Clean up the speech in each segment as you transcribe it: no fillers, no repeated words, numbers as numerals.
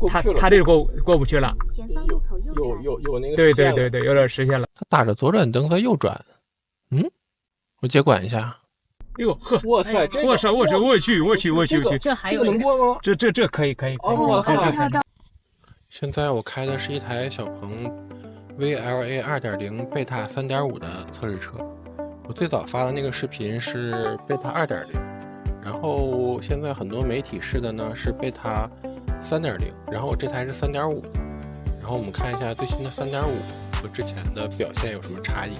他这个过不去了。有那个对，有点实现了。他打着左转灯在右转，我接管一下。哟呵，哇塞，这个我去，这个能过吗？这可以。哦，现在我开的是一台小鹏 VLA 2.0贝塔3.5的测试车。我最早发的那个视频是贝塔2.0，然后现在很多媒体试的呢是贝塔3.0，然后这台是3.5，然后我们看一下最新的3.5和之前的表现有什么差异，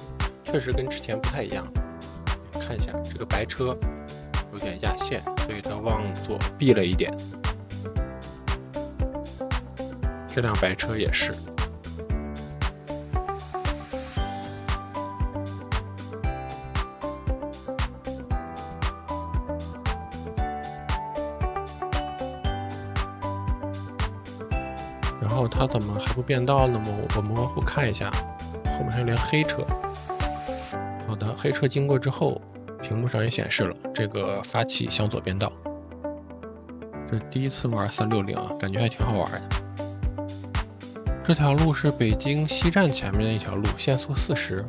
确实跟之前不太一样。看一下这个白车有点压线，所以它往左避了一点。这辆白车也是。然后它怎么还不变道呢？我模糊看一下，后面还有辆黑车。好的，黑车经过之后，屏幕上也显示了这个发起向左变道。这第一次玩360啊，感觉还挺好玩的。这条路是北京西站前面的一条路，限速40，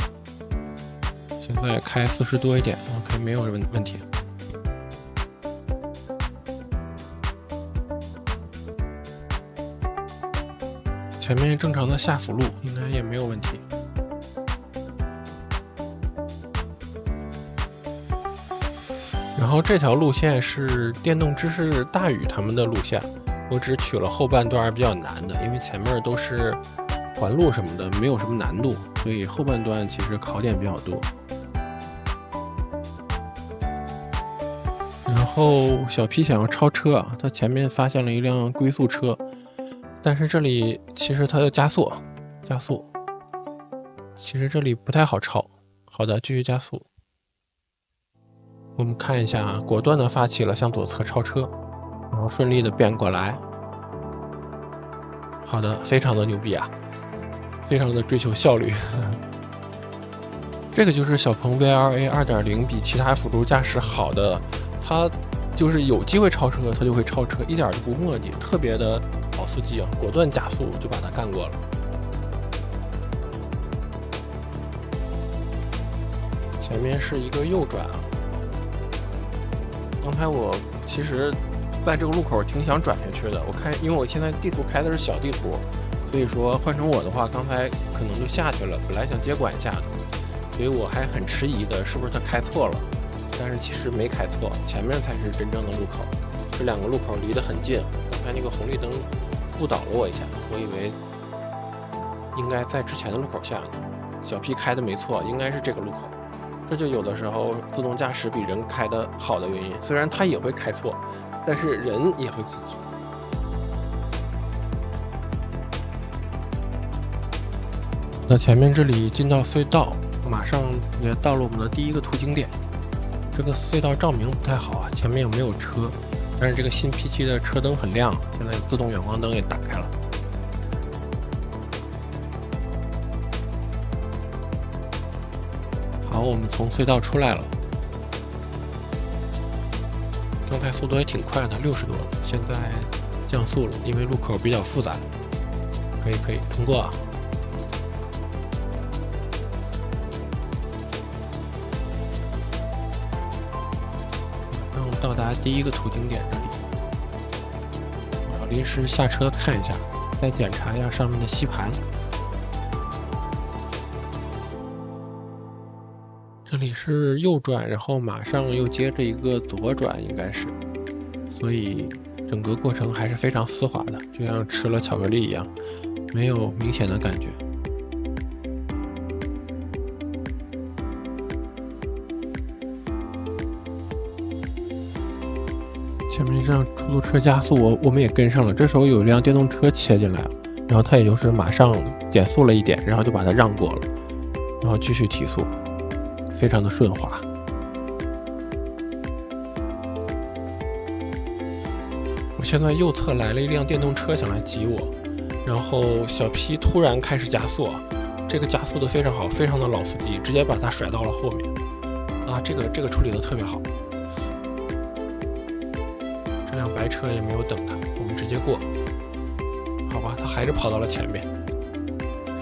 现在开40多一点 ，OK， 没有问题。前面正常的下辅路应该也没有问题。然后这条路线是电动知识大宇他们的路线，我只取了后半段比较难的，因为前面都是环路什么的，没有什么难度，所以后半段其实考点比较多。然后小 P 想要超车啊，他前面发现了一辆龟速车，但是这里其实它要加速，其实这里不太好超。好的，继续加速。我们看一下，果断的发起了向左侧超车，然后顺利的变过来。好的，非常的牛逼啊，非常的追求效率。这个就是小鹏 VLA 2.0比其他辅助驾驶好的，它就是有机会超车，它就会超车，一点都不磨叽，特别的好司机啊，果断加速就把它干过了。前面是一个右转啊。刚才我其实在这个路口挺想转下去的，我看因为我现在地图开的是小地图，所以说换成我的话，刚才可能就下去了，本来想接管一下的，所以我还很迟疑的是不是他开错了，但是其实没开错，前面才是真正的路口，这两个路口离得很近，刚才那个红绿灯误导了我一下，我以为应该在之前的路口下呢，小 P 开的没错，应该是这个路口。这就有的时候自动驾驶比人开的好的原因，虽然它也会开错，但是人也会自己。那前面这里进到隧道，马上也到了我们的第一个途经点。这个隧道照明不太好啊，前面有没有车？但是这个新 P7 的车灯很亮，现在自动远光灯也打开了。好，我们从隧道出来了。刚才速度也挺快的，60多了，现在降速了，因为路口比较复杂。可以通过啊。让我们到达第一个途经点这里。我要临时下车看一下，再检查一下上面的吸盘。这里是右转，然后马上又接着一个左转，应该是，所以整个过程还是非常丝滑的，就像吃了巧克力一样，没有明显的感觉。前面这辆出租车加速，我们也跟上了，这时候有一辆电动车切进来了，然后它也就是马上减速了一点，然后就把它让过了，然后继续提速。非常的顺滑。我现在右侧来了一辆电动车想来挤我，然后小 P 突然开始加速，这个加速的非常好，非常的老司机，直接把他甩到了后面啊，这个处理的特别好。这辆白车也没有等他，我们直接过。好吧，他还是跑到了前面。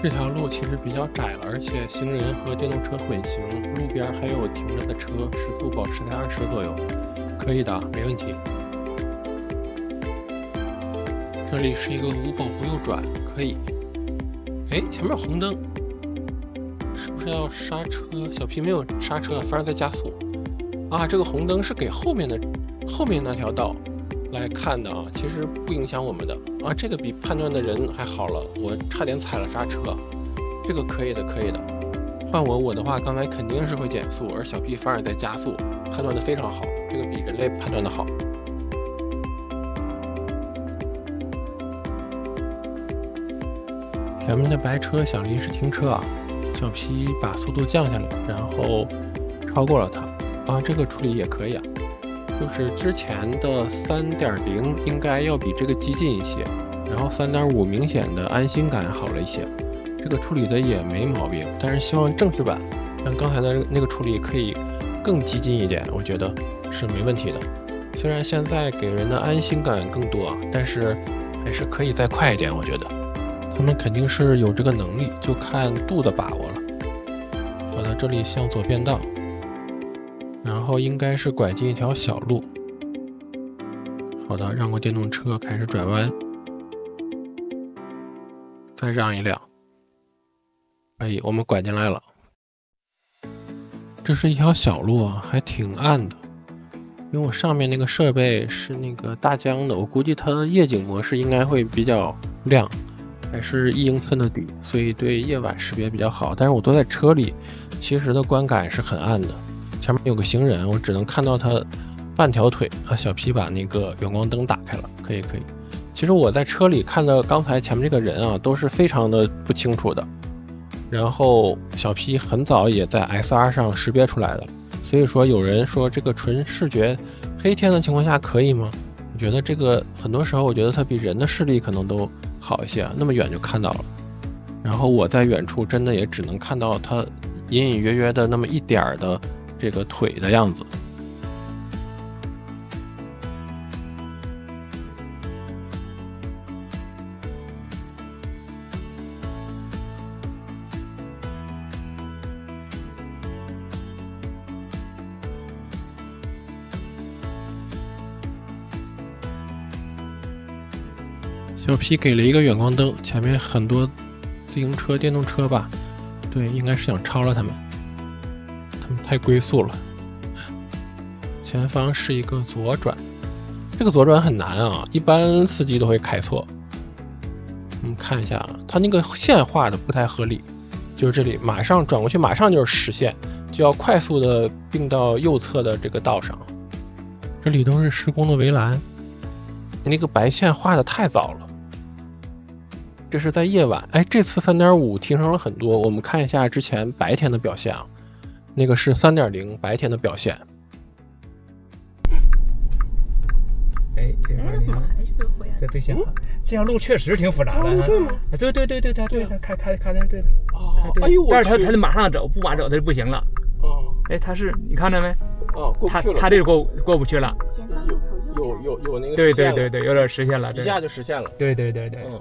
这条路其实比较窄了，而且行人和电动车混行，路边还有停着的车，时速保持在20左右，可以的，没问题。这里是一个五保不右转，可以。哎，前面红灯，是不是要刹车？小皮没有刹车，反而在加速。啊，这个红灯是给后面那条道来看的啊，其实不影响我们的啊。这个比判断的人还好了，我差点踩了刹车，这个可以的，可以的。换我的话，刚才肯定是会减速，而小 P 反而在加速，判断的非常好，这个比人类判断的好。前面的白车想临时停车啊，小 P 把速度降下来，然后超过了他啊，这个处理也可以啊。就是之前的3.0应该要比这个激进一些，然后3.5明显的安心感好了一些，这个处理的也没毛病。但是希望正式版像刚才的那个处理可以更激进一点，我觉得是没问题的。虽然现在给人的安心感更多啊，但是还是可以再快一点，我觉得他们肯定是有这个能力，就看度的把握了。好的，这里向左变道。然后应该是拐进一条小路。好的，让过电动车，开始转弯，再让一辆。可以，我们拐进来了。这是一条小路啊，还挺暗的。因为我上面那个设备是那个大疆的，我估计它的夜景模式应该会比较亮，还是1英寸的底，所以对夜晚识别比较好。但是我坐在车里，其实的观感是很暗的。前面有个行人，我只能看到他半条腿啊。小 P 把那个远光灯打开了，可以。其实我在车里看到刚才前面这个人啊，都是非常的不清楚的。然后小 P 很早也在 SR 上识别出来的，所以说有人说这个纯视觉黑天的情况下可以吗？我觉得这个很多时候，我觉得它比人的视力可能都好一些啊，那么远就看到了。然后我在远处真的也只能看到他隐隐约约的那么一点儿的这个腿的样子。小 P 给了一个远光灯，前面很多自行车、电动车吧，对，应该是想超了他们太龟速了。前方是一个左转，这个左转很难啊，一般司机都会开错。我们看一下，它那个线画的不太合理，就是这里马上转过去，马上就是实线，就要快速的并到右侧的这个道上。这里都是施工的围栏，那个白线画的太早了。这是在夜晚，哎，这次3.5提升了很多。我们看一下之前白天的表现啊，那个是3.0白天的表现。哎，这块儿这对象，这条路确实挺复杂的。对吗？对，开的对的。哦，哎呦，但是他得马上走，不马走他就不行了。哦，哎，他是你看到没？哦，过不去了。他这个过不去了。有那个。对，有点实现了，一下就实现了。对。嗯。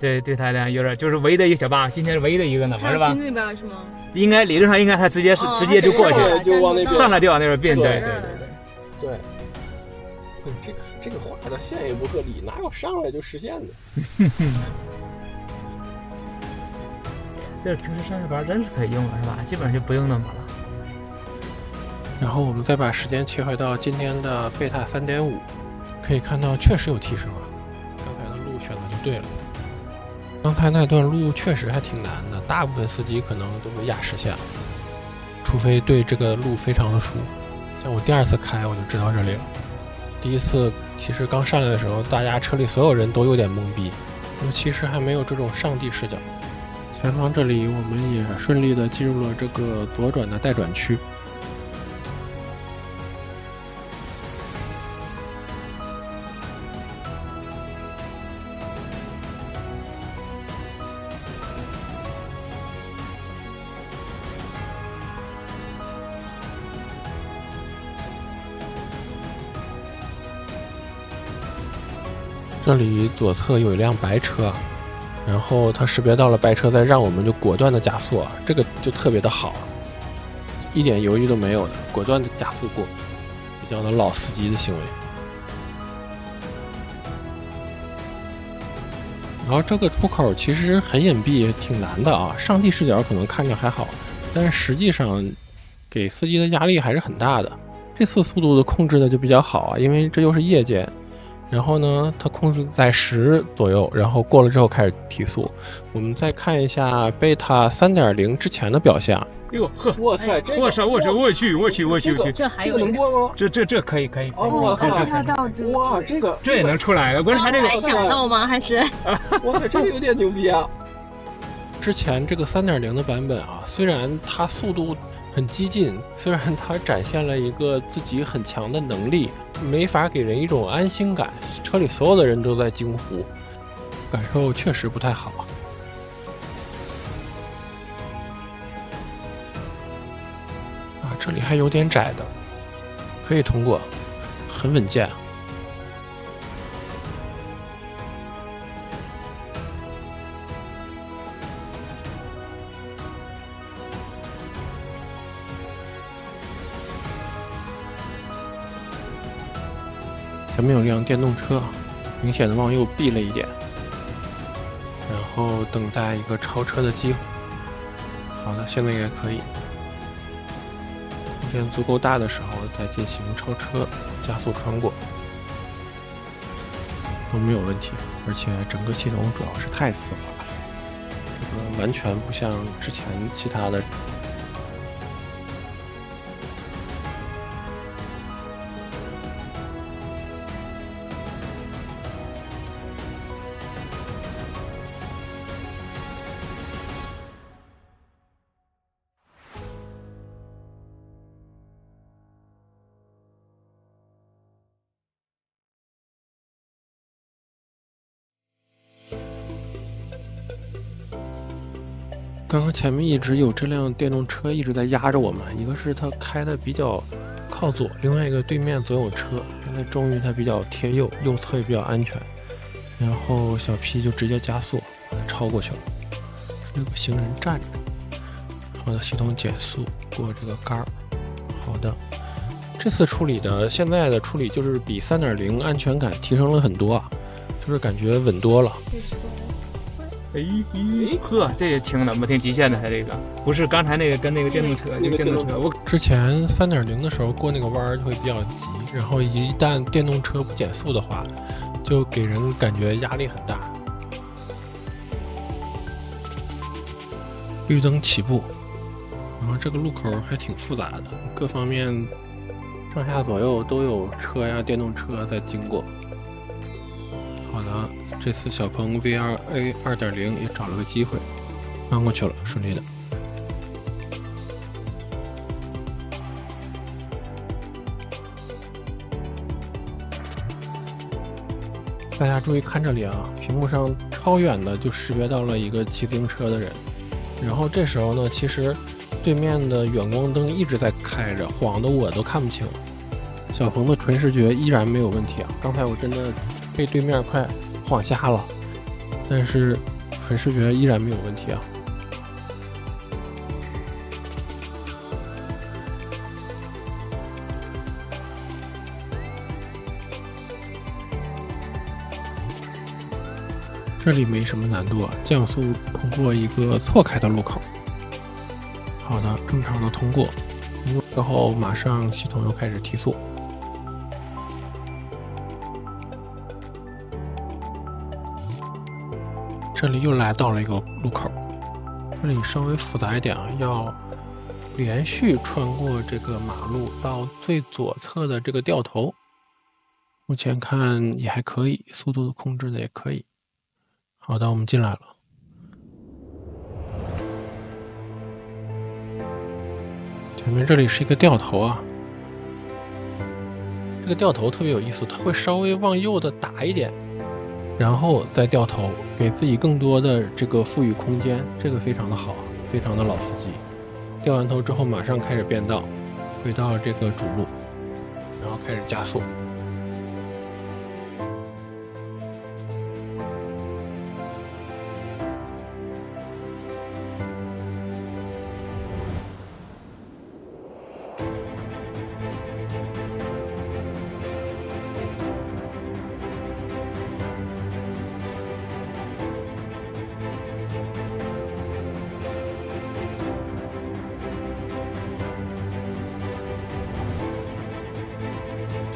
对他俩有点就是唯一的一个小疤，今天是唯一的一个呢，是吧？那边是吗？应该理论上应该他直接就过去了，就往那边上来就往那边变。对。这个画的线也不合理，哪有上来就实现的？这平时上下班真是可以用了，是吧？基本上就不用那么了。然后我们再把时间切回到今天的贝塔3.5，可以看到确实有提升啊。刚才的路选的就对了。刚才那段路确实还挺难的，大部分司机可能都会压实线了，除非对这个路非常的熟。像我第2次开我就知道这里了，第1次其实刚上来的时候，大家车里所有人都有点懵逼，尤其是还没有这种上帝视角。前方这里我们也顺利的进入了这个左转的待转区。这里左侧有一辆白车，然后他识别到了白车，再让我们就果断的加速，这个就特别的好，一点犹豫都没有的，果断的加速过，比较的老司机的行为。然后这个出口其实很隐蔽，挺难的啊。上帝视角可能看着还好，但是实际上给司机的压力还是很大的。这次速度的控制的就比较好啊，因为这又是夜间。然后呢，它控制在10左右，然后过了之后开始提速。我们再看一下贝塔 3.0 之前的表现。哟呵，哇塞，这个我去，这个能过吗？这可以。哇塞，哇，这也能出来了，关键它这个想到吗？还是？哇塞，这个有点牛逼啊！之前这个 3.0 的版本啊，虽然它速度很激进，虽然它展现了一个自己很强的能力，没法给人一种安心感，车里所有的人都在惊呼，感受确实不太好。这里还有点窄的，可以通过，很稳健。前面有辆电动车，明显的往右避了一点，然后等待一个超车的机会。好的，现在应该可以。空间足够大的时候再进行超车加速穿过都没有问题，而且整个系统主要是太丝滑了，这个完全不像之前其他的。刚刚前面一直有这辆电动车一直在压着我们，一个是它开的比较靠左，另外一个对面总有车，现在终于它比较贴右，右侧也比较安全，然后小 P 就直接加速把它超过去了，有个行人站着，好的，系统减速过这个杆儿，好的，这次处理的现在的处理就是比 3.0 安全感提升了很多啊，就是感觉稳多了。呵，这也挺挺极限的，它这个不是刚才那个跟那个电动车，那个电动车，我之前 3.0 的时候过那个弯就会比较急，然后一旦电动车不减速的话，就给人感觉压力很大。绿灯起步，然后这个路口还挺复杂的，各方面上下左右都有车呀、电动车在经过。好的，这次小鹏 V2A 2.0 也找了个机会翻过去了，顺利的。大家注意看这里啊，屏幕上超远的就识别到了一个骑自行车的人，然后这时候呢，其实对面的远光灯一直在开着，晃的我都看不清了。小鹏的纯视觉依然没有问题啊，刚才我真的被对面快晃瞎了，但是纯视觉依然没有问题啊。这里没什么难度啊，降速通过一个错开的路口。好的，正常的通过，通过之后马上系统又开始提速。这里又来到了一个路口，这里稍微复杂一点啊，要连续穿过这个马路到最左侧的这个掉头。目前看也还可以，速度控制的也可以。好的，我们进来了。前面这里是一个掉头啊，这个掉头特别有意思，它会稍微往右的打一点，然后再掉头，给自己更多的这个赋予空间，这个非常的好，非常的老司机。掉完头之后马上开始变道，回到这个主路，然后开始加速。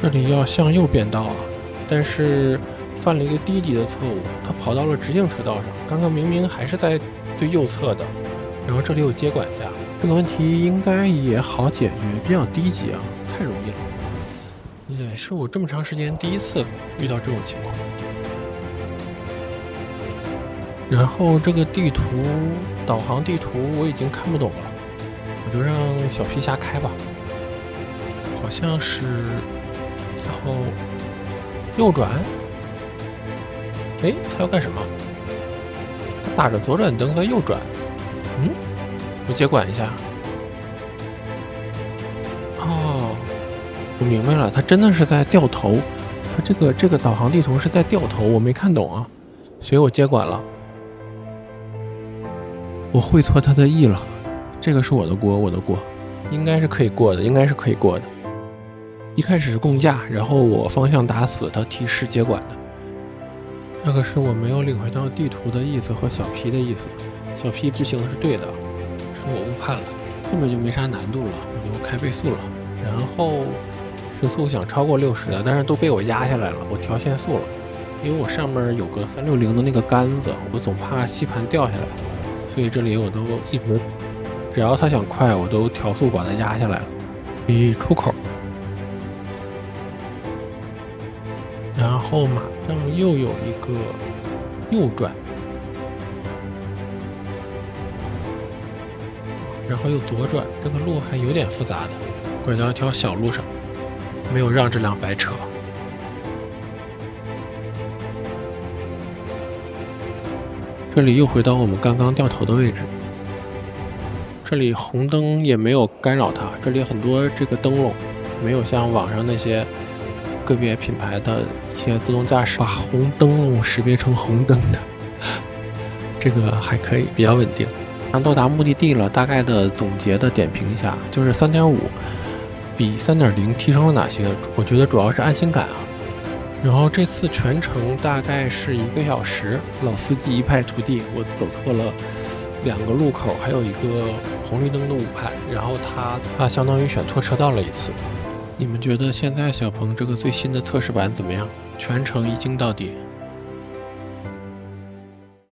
这里要向右变道啊，但是犯了一个低级的错误，他跑到了直行车道上。刚刚明明还是在最右侧的，然后这里有接管架，这个问题应该也好解决，比较低级啊，太容易了。也是我这么长时间第一次遇到这种情况。然后这个地图导航地图我已经看不懂了，我就让小皮瞎开吧。好像是然后右转。哎，他要干什么？他打着左转灯在右转。我接管一下。哦，我明白了，他真的是在掉头。他这个导航地图是在掉头，我没看懂啊，所以我接管了。我会错他的意了，这个是我的锅，应该是可以过的，一开始是共驾，然后我方向打死，他提示接管的。这个是我没有领会到地图的意思和小 P 的意思，小 P 执行的是对的，是我误判了。后面就没啥难度了，我就开倍速了，然后时速想超过60的，但是都被我压下来了，我调限速了，因为我上面有个360的那个杆子，我总怕吸盘掉下来。所以这里我都一直，只要他想快，我都调速把它压下来了。出口，然后马上又有一个右转，然后又左转，这个路还有点复杂的，拐到一条小路上，没有让这辆白车。这里又回到我们刚刚掉头的位置，这里红灯也没有干扰它，这里很多这个灯笼没有像网上那些个别品牌的一些自动驾驶把红灯笼识别成红灯的，这个还可以，比较稳定。到达目的地了，大概的总结的点评一下，就是 3.5 比 3.0 提升了哪些？我觉得主要是安心感啊。然后这次全程大概是1个小时，老司机一败涂地，我走错了2个路口，还有一个红绿灯的误判，然后他相当于选错车道了一次。你们觉得现在小鹏这个最新的测试版怎么样？全程一镜到底。